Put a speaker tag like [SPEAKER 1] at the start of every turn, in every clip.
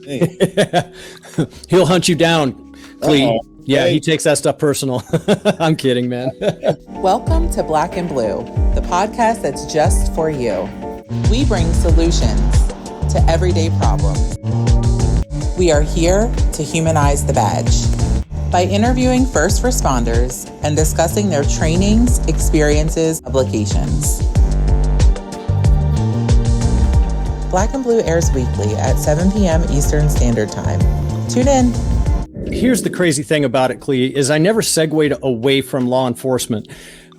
[SPEAKER 1] He'll hunt you down, Clee.
[SPEAKER 2] Uh-oh.
[SPEAKER 1] Yeah,
[SPEAKER 2] Hey.
[SPEAKER 1] he takes that stuff personal. I'm kidding, man.
[SPEAKER 3] Welcome to Black and Blue, the podcast that's just for you. We bring solutions to everyday problems. We are here to humanize the badge by interviewing first responders and discussing their trainings, experiences, publications. Black and Blue airs weekly at 7 p.m. Eastern Standard Time. Tune in.
[SPEAKER 1] Here's the crazy thing about it, Clee, is I never segued away from law enforcement.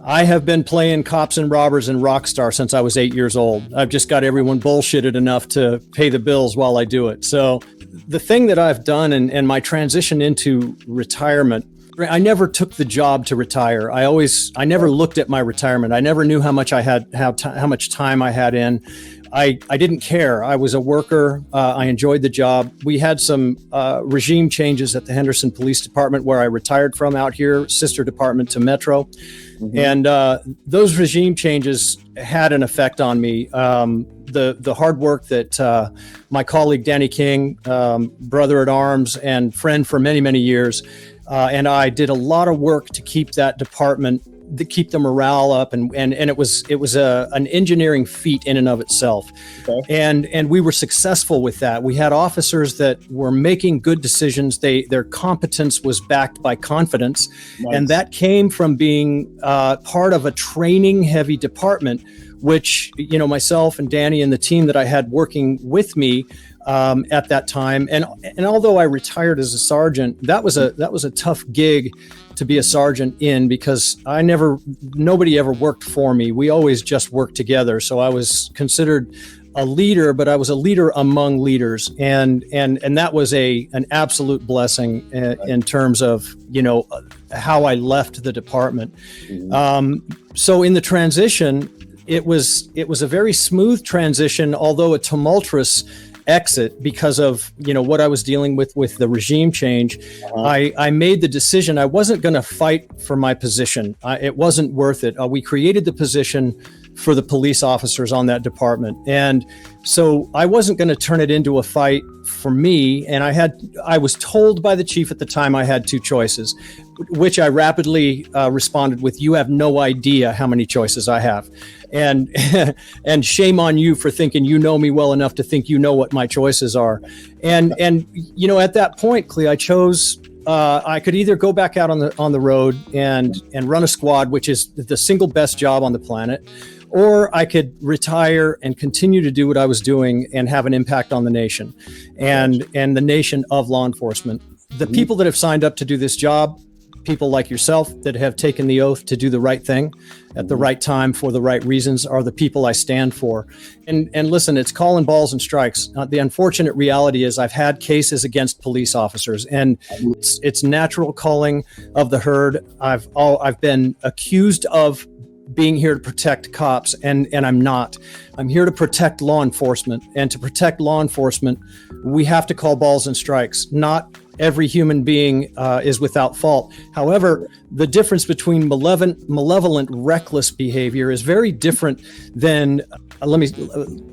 [SPEAKER 1] I have been playing cops and robbers and rock star since I was 8 years old. I've just got everyone bullshitted enough to pay the bills while I do it. So the thing that I've done and my transition into retirement, I never took the job to retire. I never looked at my retirement. I never knew how much I had, how much time I had in. I didn't care. I was a worker. I enjoyed the job. We had some regime changes at the Henderson Police Department where I retired from out here, sister department to Metro. Mm-hmm. And those regime changes had an effect on me. The hard work that my colleague Danny King, brother at arms and friend for many, many years, and I did a lot of work to keep that department, to keep the morale up, and it was an engineering feat in and of itself. Okay. And we were successful with that. We had officers that were making good decisions. Their competence was backed by confidence. Nice. And that came from being part of a training heavy department, which, you know, myself and Danny and the team that I had working with me at that time. And although I retired as a sergeant, that was a tough gig to be a sergeant in, because nobody ever worked for me. We always just worked together. So I was considered a leader, but I was a leader among leaders. And that was an absolute blessing in terms of, you know, how I left the department. Mm-hmm. So in the transition, it was a very smooth transition, although a tumultuous exit because of, you know, what I was dealing with the regime change. Uh-huh. I made the decision I wasn't going to fight for my position. It wasn't worth it. We created the position for the police officers on that department. And so I wasn't going to turn it into a fight for me. And I was told by the chief at the time I had two choices, which I rapidly responded with, "You have no idea how many choices I have. And and shame on you for thinking you know me well enough to think you know what my choices are." And you know, at that point, Clea, I chose I could either go back out on the road and run a squad, which is the single best job on the planet, or I could retire and continue to do what I was doing and have an impact on the nation and the nation of law enforcement. The people that have signed up to do this job, people like yourself that have taken the oath to do the right thing at the right time for the right reasons, are the people I stand for. And listen, it's calling balls and strikes. The unfortunate reality is I've had cases against police officers, and it's natural culling of the herd. I've been accused of being here to protect cops, and I'm not. I'm here to protect law enforcement, and to protect law enforcement, we have to call balls and strikes. Not every human being is without fault. However, the difference between malevolent, reckless behavior is very different than, let me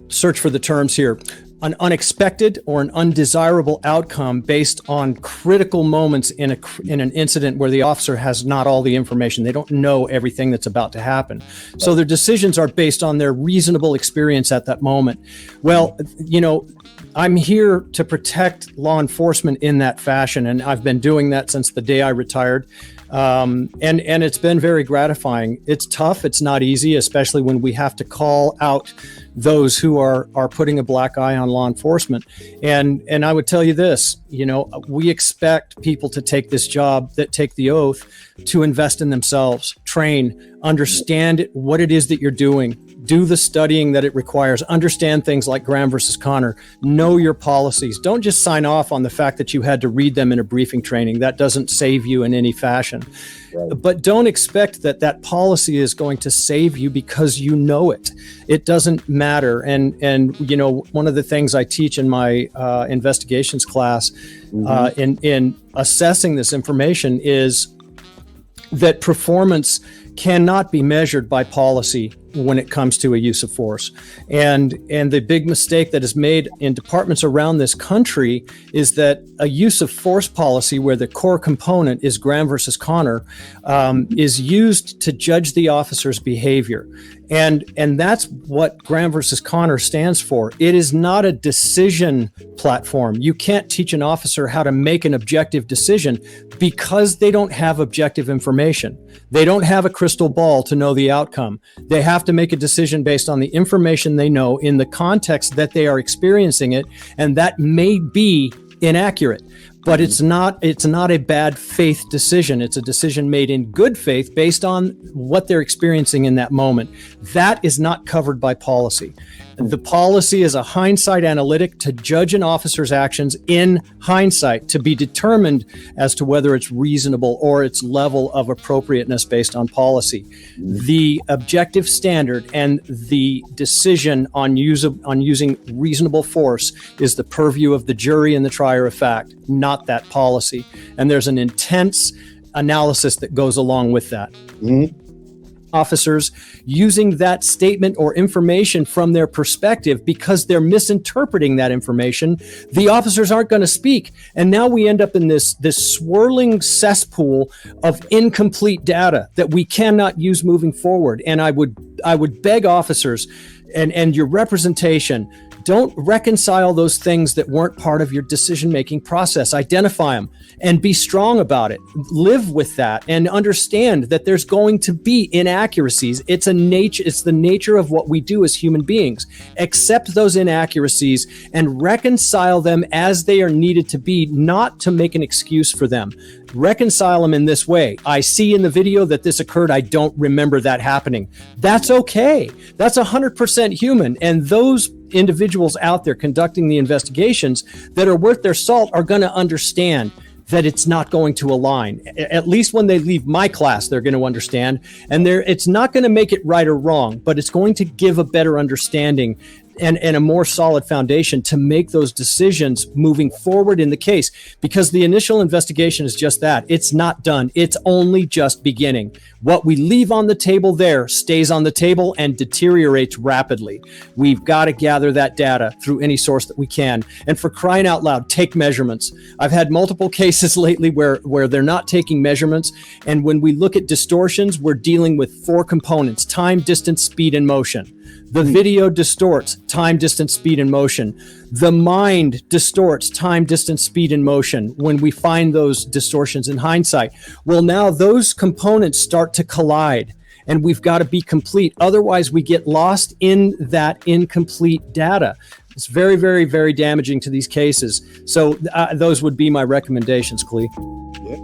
[SPEAKER 1] search for the terms here, an unexpected or an undesirable outcome based on critical moments in an incident where the officer has not all the information. They don't know everything that's about to happen. So their decisions are based on their reasonable experience at that moment. Well, you know, I'm here to protect law enforcement in that fashion, and I've been doing that since the day I retired. And it's been very gratifying. It's tough. It's not easy, especially when we have to call out those who are putting a black eye on law enforcement. And I would tell you this, you know, we expect people to take this job, that take the oath, to invest in themselves, train, understand what it is that you're doing, do the studying that it requires, understand things like Graham versus Connor, know your policies. Don't just sign off on the fact that you had to read them in a briefing training. That doesn't save you in any fashion. Right. But don't expect that policy is going to save you because you know it. It doesn't matter. And you know, one of the things I teach in my investigations class in assessing this information is that performance cannot be measured by policy when it comes to a use of force. And the big mistake that is made in departments around this country is that a use of force policy where the core component is Graham versus Connor is used to judge the officer's behavior. And that's what Graham versus Connor stands for. It is not a decision platform. You can't teach an officer how to make an objective decision because they don't have objective information. They don't have a crystal ball to know the outcome. They have to make a decision based on the information they know in the context that they are experiencing it, and that may be inaccurate. But it's not a bad faith decision. It's a decision made in good faith based on what they're experiencing in that moment. That is not covered by policy. The policy is a hindsight analytic to judge an officer's actions in hindsight to be determined as to whether it's reasonable or its level of appropriateness based on policy. The objective standard and the decision on using reasonable force is the purview of the jury and the trier of fact, not that policy. And there's an intense analysis that goes along with that. Mm-hmm. Officers using that statement or information from their perspective because they're misinterpreting that information, the officers aren't going to speak. And now we end up in this swirling cesspool of incomplete data that we cannot use moving forward. And I would beg officers and your representation, don't reconcile those things that weren't part of your decision-making process. Identify them and be strong about it. Live with that and understand that there's going to be inaccuracies. It's the nature of what we do as human beings. Accept those inaccuracies and reconcile them as they are needed to be, not to make an excuse for them. Reconcile them in this way. I see in the video that this occurred. I don't remember that happening. That's okay. That's 100% human. And those individuals out there conducting the investigations that are worth their salt are going to understand that it's not going to align. At least when they leave my class, they're going to understand. And it's not going to make it right or wrong, but it's going to give a better understanding and a more solid foundation to make those decisions moving forward in the case, because the initial investigation is just that. It's not done. It's only just beginning. What we leave on the table there stays on the table and deteriorates rapidly. We've got to gather that data through any source that we can. And for crying out loud, take measurements. I've had multiple cases lately where they're not taking measurements. And when we look at distortions, we're dealing with 4 components: time, distance, speed, and motion. The video distorts: time, distance, speed, and motion. The mind distorts: time, distance, speed, and motion when we find those distortions in hindsight. Well, now those components start to collide, and we've got to be complete. Otherwise, we get lost in that incomplete data. It's very, very, very damaging to these cases. So those would be my recommendations, Clee.
[SPEAKER 2] Yeah.